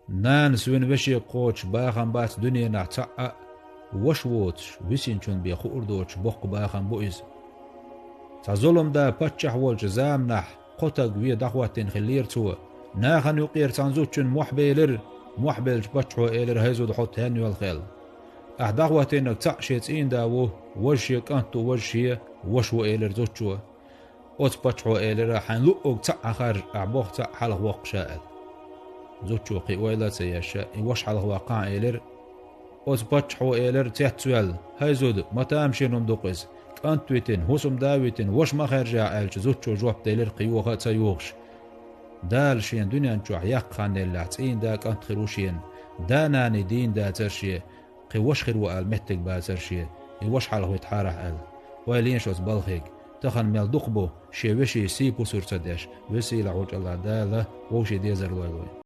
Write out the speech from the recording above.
نان سوين بشي قوش باخن بات دنيا نعتقع وش ووتش ويسين بيخو أردوش بوق باخن بوئز تظلم دا باتشح والجزام نح قطق وي دخواتين خلير تو ناخن يقير تنزوتشن محبيلش باتشحو إيلر هيزو دحوت هانيو الخيل دخواتين تقشيت إين داوه وجهي كانتو وجهي وشو إيلر زوتشو أوت باتشحو إيلر حان لؤوك تق خارج أعبوخ تق حلق وق شائل زوتشو قي ويلا سياشا وش حلق واقع إيلر أوت باتشحو إيلر تيحتوال هيزود متامشينهم دوقز كانتويتين هوسم داويتين وش ما خارجا ألش زوتشو جواب تيلر قيوغا تيوغش دال شين دنيا نجوح يقخان اللعتين دا كانت خروشين دا ناني دين دا ترشي قي وش خير وقال مهتك با ترشي وش حلق ويتحارح أل ويلين شوز بالخيك تخن ميل دقبو شي وشي سيبو سورتدش وسي لعوج الله داله وشي ديزر لويلوي